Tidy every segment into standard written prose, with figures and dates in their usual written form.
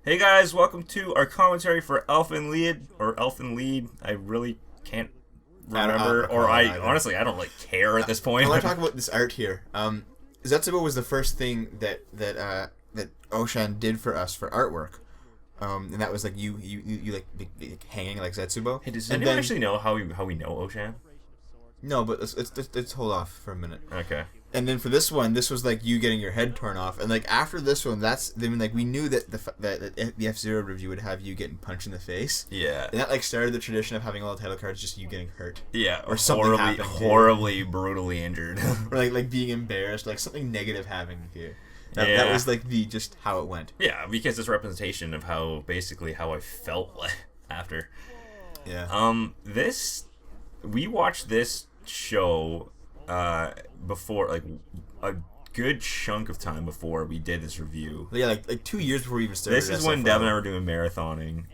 Hey guys, welcome to our commentary for Elfen Lied or Elfen Lead. I really can't remember, or recall it I either. honestly I don't like care at this point. I want to talk about this art here. Zetsubo was the first thing that Oshan did for us for artwork, and that was like you like hanging like Zetsubo. Hey, does And anyone then actually know how we know Oshan? no, but let's hold off for a minute. Okay. And then for this one, this was like you getting your head torn off, and like after this one, that's then like we knew that the F-Zero review would have you getting punched in the face. Yeah. And that like started the tradition of having all the title cards just you getting hurt. Yeah. Or something horribly, happened to you. horribly, brutally injured. Or like being embarrassed, like something negative happening to you. That Yeah. was like the just how it went. Yeah, because it's representation of how I felt after. Yeah. We watched this show before, like a good chunk of time before we did this review. Yeah, like 2 years before we even started. This is when SFO. Dev and I were doing marathoning.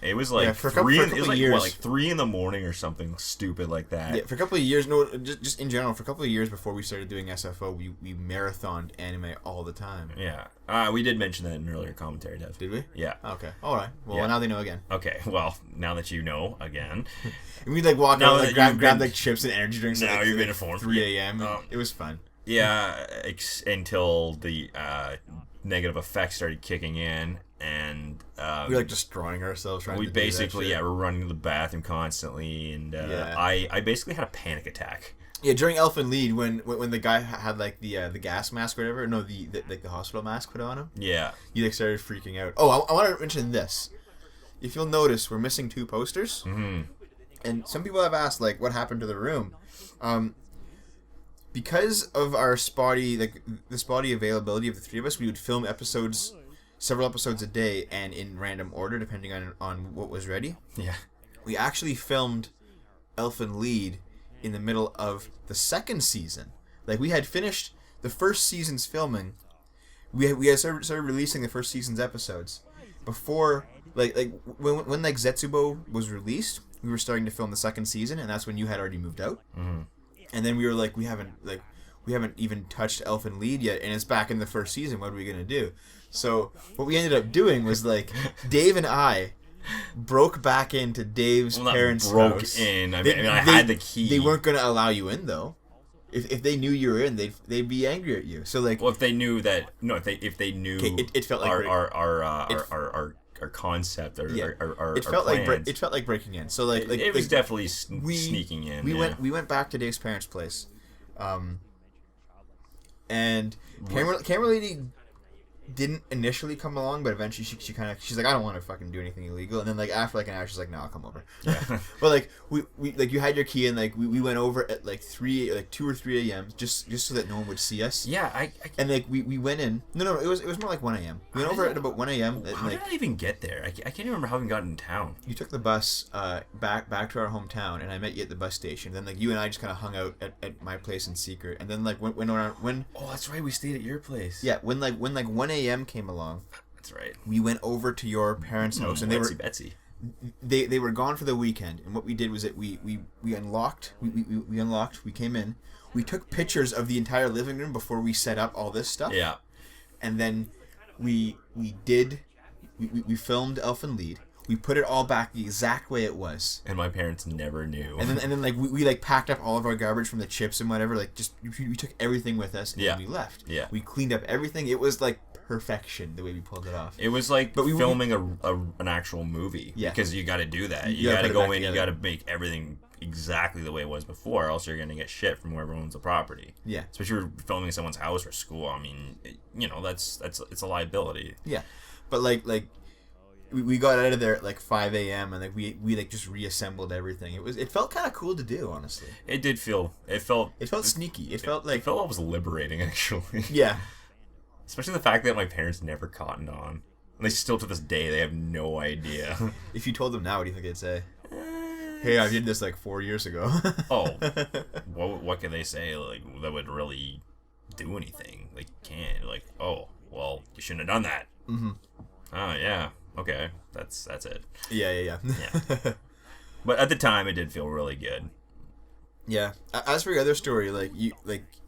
It was like for a couple it was like years. what, like 3 in the morning or something stupid like that. Yeah, for a couple of years, no, just in general, for a couple of years before we started doing SFO, we marathoned anime all the time. Yeah. We did mention that in an earlier commentary, Dev. Did we? Yeah. Okay. All right. Well, Yeah. now they know again. Okay. Well, now that you know again, And we'd like walk Now out, that like grab you've been- like chips and energy drinks. now at, like, you've been like informed. 3 a.m. Oh. It was fun. yeah, until the negative effects started kicking in, and We were like destroying ourselves trying we to basically do that shit. we're running to the bathroom constantly, and Yeah. I basically had a panic attack. Yeah, during Elfen Lied, when the guy had like the gas mask or whatever, no, the like the hospital mask put on him, Yeah. you like started freaking out. Oh, I want to mention this. If you'll notice, we're missing 2 posters, and some people have asked like what happened to the room. Because of our spotty availability of the 3 of us, we would film several episodes a day, and in random order depending on what was ready. Yeah. We actually filmed Elfen Lied in the middle of the 2nd season. Like we had finished the first season's filming. We had started releasing the first season's episodes before like when like Zetsubo was released. We were starting to film the 2nd season, and that's when you had already moved out. And then we were like, we haven't even touched Elfen Lied yet, and it's back in the 1st season. What are we gonna do? So what we ended up doing was like Dave and I broke back into Dave's Well, not parents' broke house. in. I mean, I had the key. They weren't gonna allow you in though. If they knew you were in, they'd be angry at you. So like, Well, if they knew that, no, if they knew okay, it felt like our concept, our it our felt like plans. it felt like breaking in. So like It was like, definitely sneaking in. We yeah. went back to Dave's parents' place, and camera lady didn't initially come along, but eventually she's like, I don't want to fucking do anything illegal. And then like after like an hour, she's like, no, I'll come over. Yeah. But like we like you had your key, and like we went over at like 2 or 3 a.m. just so that no one would see us. Yeah, And like we went in. No, it was more like 1 a.m. We went over at about 1 a.m. and, how like did I even get there? I can't even remember how we got in town. you took the bus back to our hometown, and I met you at the bus station. Then like you and I just kind of hung out at my place in secret. And then like when Oh, that's right. We stayed at your place. yeah when 1 a.m. came along, That's right. we went over to your parents' house, and Betsy. they were gone for the weekend. And what we did was that we unlocked we unlocked, we came in, we took pictures of the entire living room before we set up all this stuff. Yeah. And then we filmed Elfen Lied. We put it all back the exact way it was. And my parents never knew. And then like we like packed up all of our garbage from the chips and whatever. Like just we took everything with us, and Yeah. then we left. Yeah. We cleaned up everything. It was like perfection the way we pulled it off. It was like But we- filming an actual movie. Yeah. Because you got to do that. You You got gotta to put it go back in. You together. got to make everything exactly the way it was before, or else you're gonna get shit from whoever owns the property. Yeah. Especially if you're filming someone's house or school. I mean, that's it's a liability. Yeah. But like we got out of there at like 5 a.m. and like we like just reassembled everything. It felt kind of cool to do, honestly. It did feel. It felt sneaky. It felt I like felt it was liberating, actually. yeah. Especially the fact that my parents never cottoned on. And they still, to this day, they have no idea. If you told them now, what do you think they'd say? Hey, I did this like 4 years ago. Oh, what can they say? Like, that would really do anything? They can't. Like, oh, well, you shouldn't have done that. Mm-hmm. Oh, yeah. Okay. That's it. Yeah. Yeah. But at the time, it did feel really good. Yeah. As for your other story,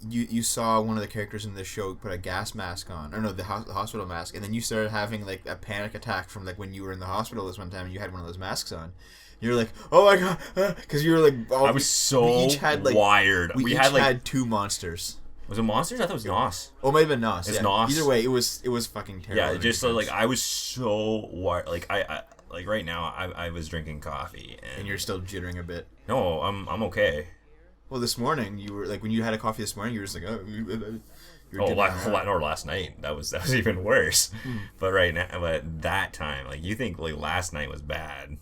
you saw one of the characters in the show put a gas mask on, or no, the hospital mask, and then you started having like a panic attack from like when you were in the hospital this one time and you had one of those masks on. You were like, oh my god, because you were like, I was so we each had, like, wired. We each had two monsters. Was it monsters? I thought it was Nos. Oh, it might have been Nos. It's yeah. Nos. Either way, it was fucking terrible. Yeah, just like I was so wired. Like I like right now, I was drinking coffee and you're still jittering a bit. No, I'm okay. Well, this morning you were like when you had a coffee this morning, you were just like, oh. Last night that was even worse. But right now, but that time, like you think like last night was bad.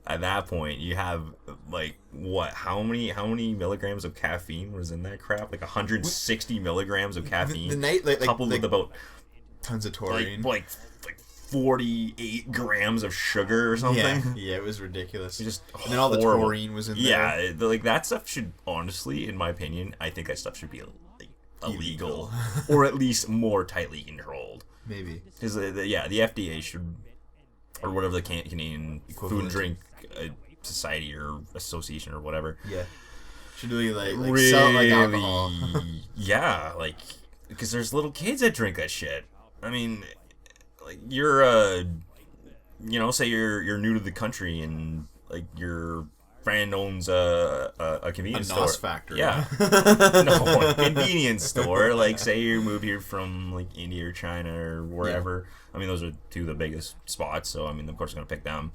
At that point, you have like what? How many milligrams of caffeine was in that crap? Like 160 milligrams of caffeine. The night, coupled with about tons of taurine, like 48 grams of sugar or something. Yeah, it was ridiculous. Just and then all the taurine was in there. Yeah, like that stuff should honestly, in my opinion, I think that stuff should be like illegal or at least more tightly controlled. Maybe because the FDA should, or whatever the Canadian Food and Drink Society or Association or whatever. Yeah, should really sell it like alcohol. Yeah, like because there's little kids that drink that shit. I mean, like you're say you're new to the country and like your friend owns a convenience store. Nos factory. Yeah. No, a convenience store. Like say you moved here from like India or China or wherever. Yeah. I mean those are two of the biggest spots, so I mean of course I'm gonna pick them.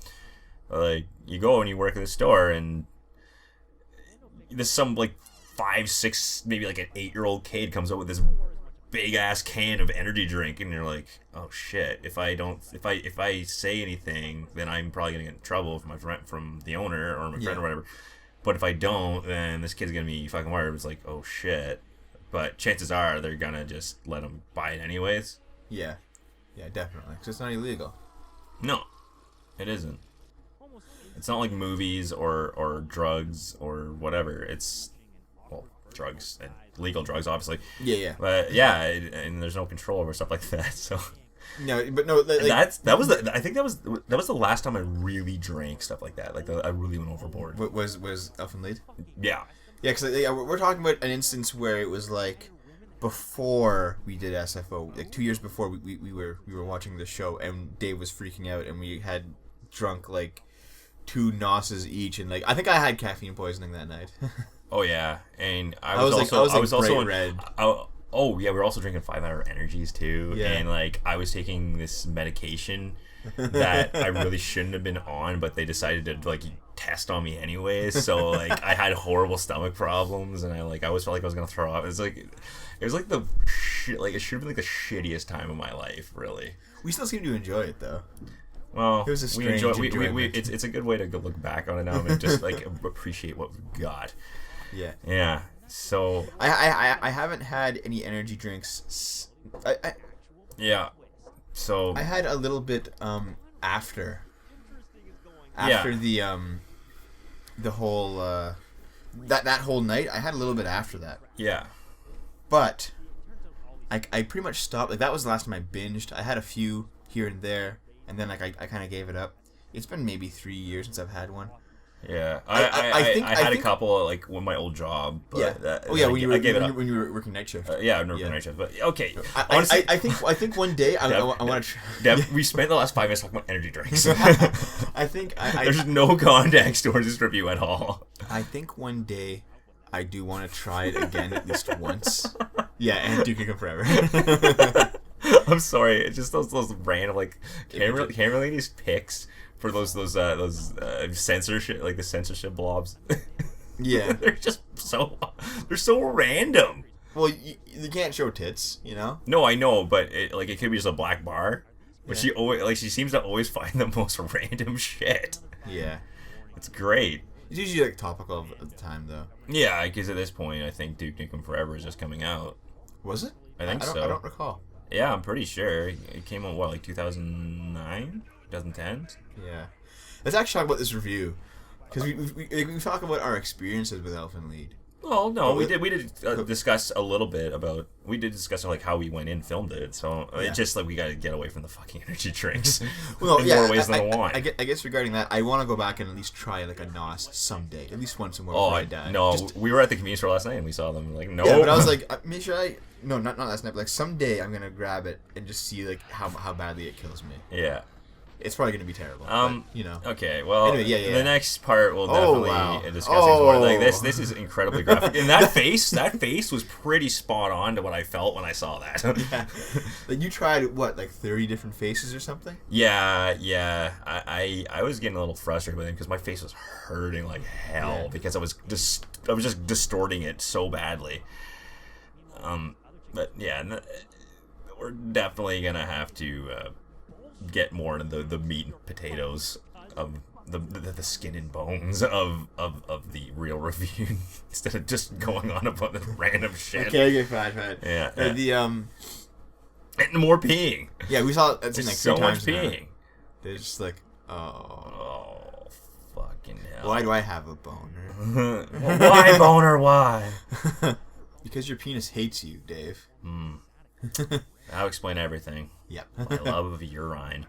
But, like you go and you work at the store and there's some like 5, 6, maybe like an 8-year-old kid comes up with this big ass can of energy drink and you're like, oh shit, if I say anything then I'm probably gonna get in trouble from the owner or my friend or whatever. But if I don't, then this kid's gonna be fucking wired. It's like, oh shit. But chances are they're gonna just let him buy it anyways. Yeah definitely, because it's not illegal. No, it isn't. It's not like movies or drugs or whatever. It's drugs and legal drugs, obviously. Yeah. But yeah, and there's no control over stuff like that. So no, but no, like, I think that was the last time I really drank stuff like that. Like I really went overboard. Was Elfen Lied? Yeah. Yeah, because we're talking about an instance where it was like before we did SFO, like 2 years before we were watching the show, and Dave was freaking out, and we had drunk like 2 Nosses each, and like I think I had caffeine poisoning that night. Oh yeah, and I was also red. Oh yeah, we were also drinking 5-hour energies too, yeah. And like I was taking this medication that I really shouldn't have been on, but they decided to like test on me anyways. So like I had horrible stomach problems, and I always felt like I was gonna throw up. It was like the shit. Like it should have been like the shittiest time of my life, really. We still seem to enjoy it though. Well, it was a strange enjoyment. It's a good way to look back on it now and just like appreciate what we got. Yeah. Yeah. So I haven't had any energy drinks. Yeah. So I had a little bit after the whole that whole night. I had a little bit after that. Yeah. But I pretty much stopped. Like that was the last time I binged. I had a few here and there, and then like I kind of gave it up. It's been maybe 3 years since I've had one. Yeah, I had a couple like with my old job. But when you were working night shift. Yeah, I'm working night shift. But okay, honestly, I think one day I want to. Deb, we spent the last 5 minutes talking about energy drinks. I think there's no context towards this review at all. I think one day I do want to try it again at least once. Yeah, and Duke Nukem Forever. I'm sorry, it's just those random like can't really these picks. For those censorship, like the censorship blobs. Yeah. they're so random. Well, you can't show tits, you know? No, I know, but it could be just a black bar. But she seems to always find the most random shit. Yeah. It's great. It's usually like topical at the time though. Yeah, because at this point I think Duke Nukem Forever is just coming out. Was it? I think so. I don't recall. Yeah, I'm pretty sure. It came out like 2009? 2010? Yeah. Let's actually talk about this review. Because we talk about our experiences with Elfen Lied. Well, no, we did discuss a little bit about. We did discuss like how we went in and filmed it. So it's just like we got to get away from the fucking energy drinks. Well, in more ways than one. I guess regarding that, I want to go back and at least try like a NOS someday, at least once in a while before I die. No, we were at the convenience store last night and we saw them. Like, no. Yeah, but I was like, make sure no, not last night. But like someday I'm gonna grab it and just see like how badly it kills me. Yeah. It's probably going to be terrible. But, you know. Okay, well, anyway, the next part will definitely discuss more. Like this is incredibly graphic. And that face was pretty spot on to what I felt when I saw that. Yeah. Like you tried what, like 30 different faces or something? Yeah. I was getting a little frustrated with it because my face was hurting like hell because I was just distorting it so badly. But yeah, we're definitely gonna have to. Get more into the meat and potatoes of the skin and bones of the real review instead of just going on about this random shit. Okay, fine. Yeah. And more peeing. Yeah, we saw it like so 3 much times peeing. Now. They're just like, oh, fucking hell. Why do I have a boner? Why boner? Why? Because your penis hates you, Dave. I'll explain everything. Yep. My love of urine.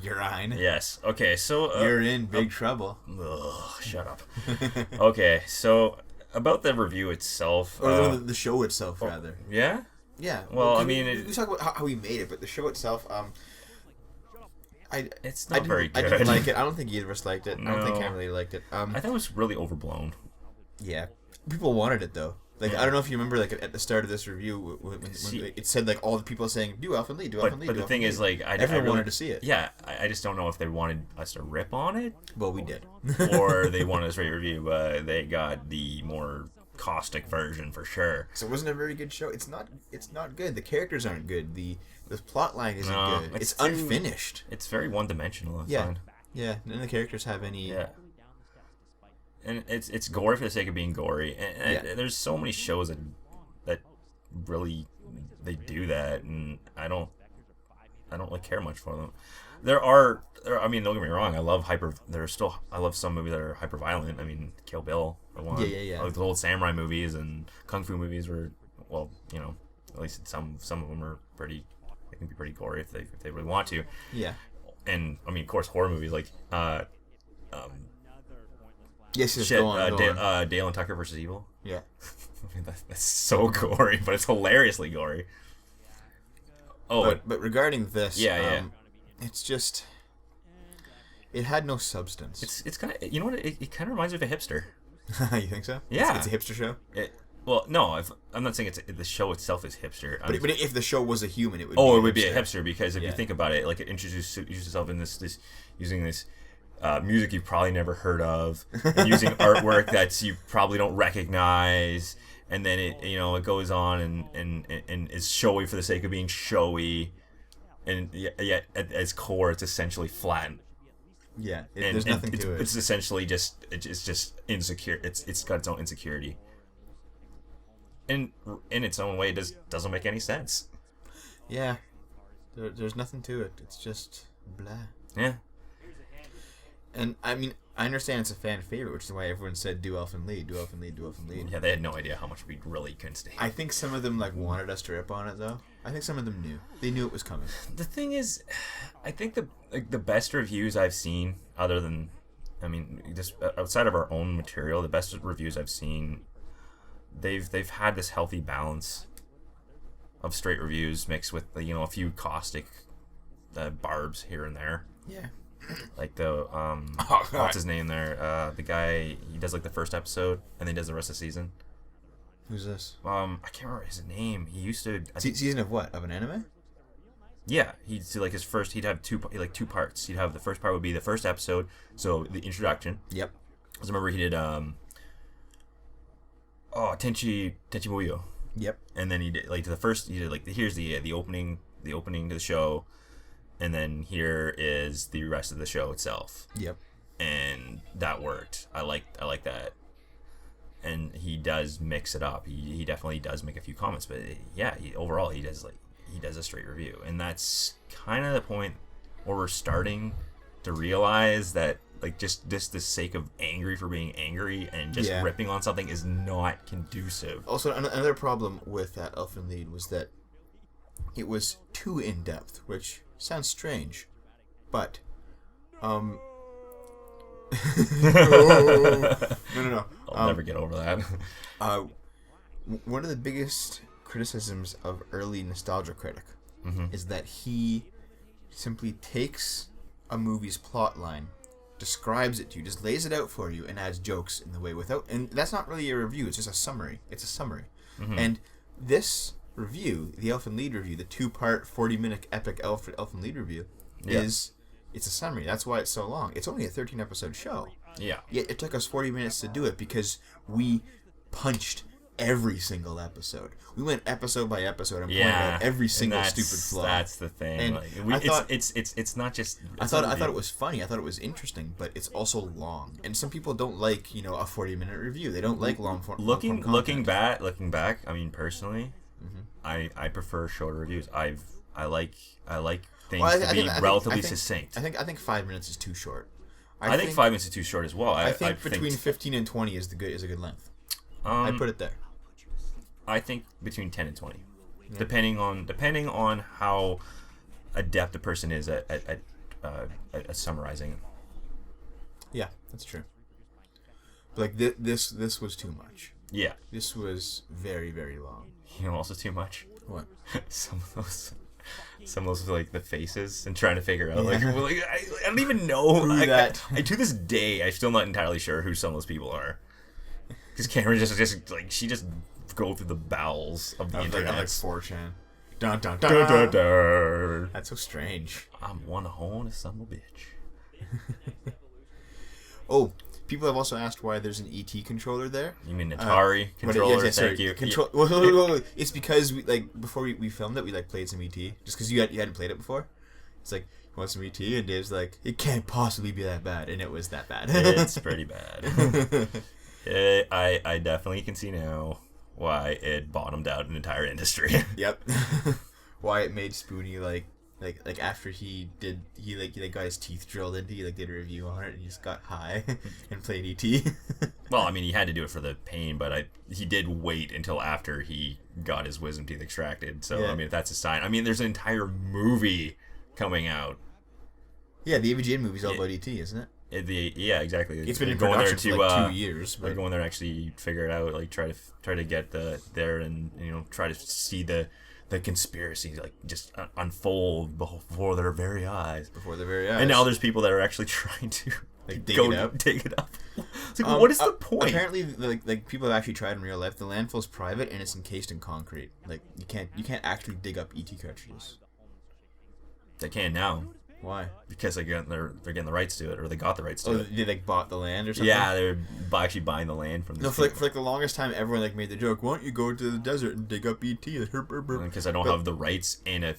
Urine? Yes. Okay, so... You're in big trouble. Ugh, shut up. Okay, so about the review itself... Or the show itself, rather. Yeah? Yeah. Well, I we mean... We talk about how we made it, but the show itself... it's not very good. I didn't like it. I don't think either of us liked it. No. I don't think Cam really liked it. I thought it was really overblown. Yeah. People wanted it, though. Like, I don't know if you remember, like, at the start of this review, when it said, like, all the people saying, do Elfen Lead, do Elfen Lead, But the thing is, like... Everyone wanted to see it. Yeah, I just don't know if they wanted us to rip on it. Well, we did. Or they wanted us to review, but they got the more caustic version for sure. So it wasn't a very good show. It's not good. The characters aren't good. The plot line isn't good. It's unfinished. It's very one-dimensional. Yeah. None of the characters have any... Yeah. And it's gory for the sake of being gory, and there's so many shows that really they do that, and I don't like care much for them. I mean, don't get me wrong, I love some movies that are hyper violent. I mean, Kill Bill for one. Yeah. Like the old samurai movies and kung fu movies were, well, you know, at least some of them are pretty. They can be pretty gory if they really want to. Yeah. And I mean, of course, horror movies like Yes, shit, go on. Dale and Tucker versus Evil. Yeah. I mean, that's so gory, but it's hilariously gory. Oh, but regarding this, yeah. It's just, it had no substance. It's kind of, you know what? It kind of reminds me of a hipster. You think so? Yeah, it's a hipster show. Well, no, I'm not saying the show itself is hipster. But if the show was a human, it would. Oh, it would be a hipster because if you think about it, like it introduces itself in this using this. Music you've probably never heard of, using artwork that you probably don't recognize, and then it goes on and is showy for the sake of being showy, and yet at its core it's essentially flat. Yeah, there's nothing to it. It's essentially just insecure. It's got its own insecurity. In its own way, it doesn't make any sense. Yeah, there's nothing to it. It's just blah. Yeah. And I mean, I understand it's a fan favorite, which is why everyone said do Elfen Lead. Yeah, they had no idea how much we really couldn't stand. I think some of them wanted us to rip on it, though. I think some of them knew. They knew it was coming. The thing is, I think the best reviews I've seen, other than, I mean, just outside of our own material, the best reviews I've seen, they've had this healthy balance of straight reviews mixed with a few caustic barbs here and there. Yeah. Like the what's his name there? The guy, he does like the first episode and then he does the rest of the season. Who's this? I can't remember his name. He used to season of what? Of an anime? Yeah, he'd do like his first. He'd have two parts. He'd have the first part would be the first episode, so the introduction. Yep. Because remember he did Tenchi Muyo. Yep. And then he did like here's the opening to the show. And then here is the rest of the show itself. Yep. And that worked. I like that. And he does mix it up. He definitely does make a few comments, but yeah, overall he does a straight review. And that's kind of the point where we're starting to realize that like just the sake of angry for being angry and just Yeah. ripping on something is not conducive. Also, another problem with that Elfen Lied was that it was too in depth, which sounds strange, but no. I'll never get over that. One of the biggest criticisms of early Nostalgia Critic is that he simply takes a movie's plot line, describes it to you, just lays it out for you, and adds jokes in the way without. And that's not really a review; it's just a summary. It's a summary. And this review, the Elfen Lied review, the 2-part, 40-minute epic Elfen Lied review, it's a summary. That's why it's so long. It's only a 13-episode show. Yeah. Yet it took us 40 minutes to do it because we punched every single episode. We went episode by episode and pointed out every single stupid flaw. That's the thing. And like, it's not just. I thought it was funny. I thought it was interesting, but it's also long. And some people don't like a 40-minute review. They don't like long form. Looking back. I mean, personally, I prefer shorter reviews. I like things to be relatively succinct. I think 5 minutes is too short. I think 5 minutes is too short as well. I think between 15 and 20 is a good length. I put it there. I think between 10 and 20, depending on how adept the person is at summarizing. Yeah, that's true. But like this was too much. Yeah, this was very, very long. You know, also too much. What? Some of those like the faces and trying to figure out I don't even know who that. To this day, I'm still not entirely sure who some of those people are. Because Cameron just like she just go through the bowels of the internet. Like 4chan. Dun, dun, dun. Dun, dun, dun. That's so strange. I'm one hole and a son of a bitch. Oh, people have also asked why there's an ET controller there. You mean Atari controller? Yes, thank you. Well, it's because before we filmed it, we played some ET. Just because you hadn't played it before. It's like, you want some ET? And Dave's like, it can't possibly be that bad. And it was that bad. It's pretty bad. I definitely can see now why it bottomed out an entire industry. Yep. Why it made Spoonie like after he got his teeth drilled into, he did a review on it and he just got high and played ET. Well, I mean, he had to do it for the pain, but he did wait until after he got his wisdom teeth extracted. So I mean, if that's a sign. I mean, there's an entire movie coming out. Yeah, the AVGN movie's all about ET, isn't it? Yeah, exactly. It's been in production for like 2 years. They're going there to actually figure it out, like try to get there and try to see the conspiracy just unfold before their very eyes. And now there's people that are actually trying to dig it up. It's like, what is the point? Apparently, people have actually tried in real life. The landfill's private and it's encased in concrete. Like you can't actually dig up ET cartridges. They can now. Why? Because they're getting the rights to it, or they got the rights to it. They bought the land or something? Yeah, they're actually buying the land from these people. For the longest time, everyone made the joke, why don't you go to the desert and dig up ET? Because I don't have the rights in a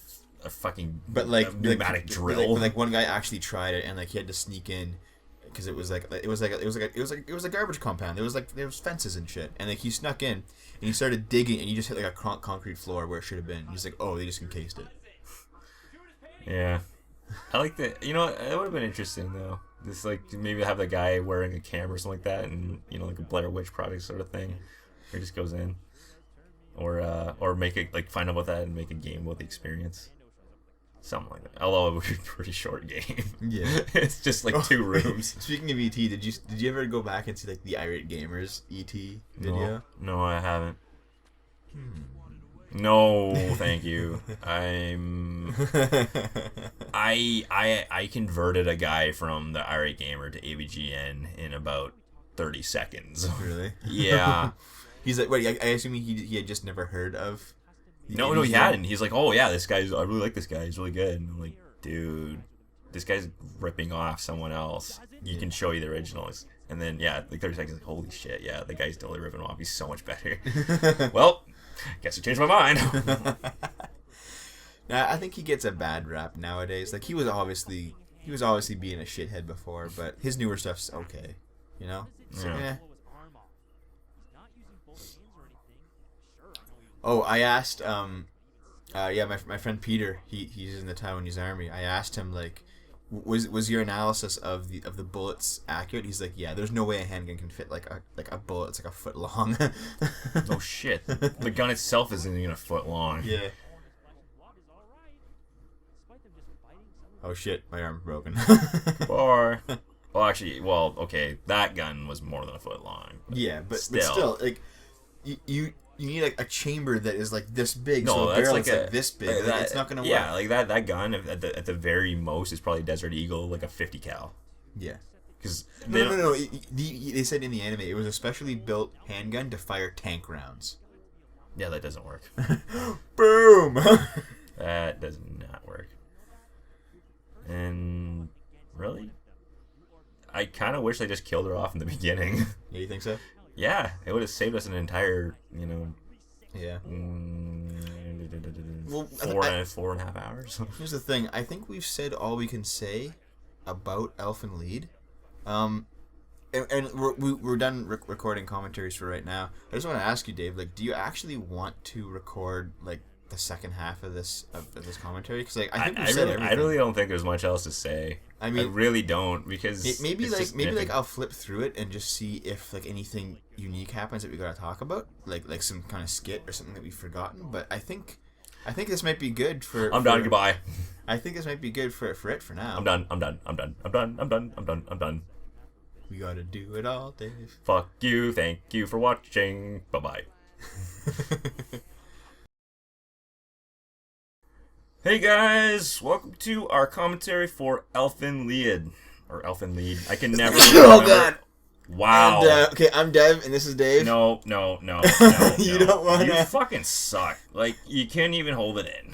fucking pneumatic But drill. one guy actually tried it, and he had to sneak in because it was a garbage compound. There was fences and shit, and he snuck in and he started digging, and he just hit a concrete floor where it should have been. He's like, oh, they just encased it. Yeah. I like that. You know, it would have been interesting though. Just maybe have the guy wearing a camera or something like that, and like a Blair Witch Project sort of thing, where he just goes in, or make it find out about that and make a game about the experience, something like that. Although it would be a pretty short game. Yeah, it's just 2 rooms. Speaking of ET, did you ever go back and see the Irate Gamers ET video? No, I haven't. No, thank you. I converted a guy from the Irate Gamer to AVGN in about 30 seconds. Really? Yeah. He's like, wait, I assume he had just never heard of. No, he hadn't. He's like, oh yeah, I really like this guy. He's really good. And I'm like, dude, this guy's ripping off someone else. You can show you the originals. And then 30 seconds, holy shit, yeah, the guy's totally ripping him off. He's so much better. Well. Guess I changed my mind. Now, I think he gets a bad rap nowadays. He was obviously being a shithead before, but his newer stuff's okay. So, yeah. Oh, I asked my friend Peter, he's in the Taiwanese army. I asked him Was your analysis of the bullets accurate? He's like, yeah, there's no way a handgun can fit like a bullet. It's like a foot long. Oh shit! The gun itself isn't even a foot long. Yeah. Oh shit! My arm's broken. Okay, that gun was more than a foot long. Yeah, but still, like, you need like a chamber that is like this big. No, so a that's barrel like that's like this big. Like, it's not gonna work. Yeah, like that gun at the very most is probably Desert Eagle, like a 50 cal. Yeah. Because no. They said in the anime it was a specially built handgun to fire tank rounds. Yeah, that doesn't work. Boom. That does not work. And really, I kind of wish they just killed her off in the beginning. Yeah, you think so? Yeah, it would have saved us an entire, Yeah. Well, 4.5 hours. Here's the thing. I think we've said all we can say about Elfen Lied. And we're done recording commentaries for right now. I just want to ask you, Dave, like, do you actually want to record, like, the second half of this commentary? Because, like, I think we said everything. I really don't think there's much else to say. I mean, I really don't, because maybe I'll flip through it and just see if like anything unique happens that we gotta talk about, like some kind of skit or something that we've forgotten. But I think this might be good for. I'm done. Goodbye. I think this might be good for now. I'm done. We gotta do it all, Dave. Fuck you. Thank you for watching. Bye bye. Hey guys, welcome to our commentary for Elfen Lied. Or Elfen Lied. I can never Oh god. Wow. And, okay, I'm Dev and this is Dave. No. You don't wanna. You fucking suck. Like, you can't even hold it in.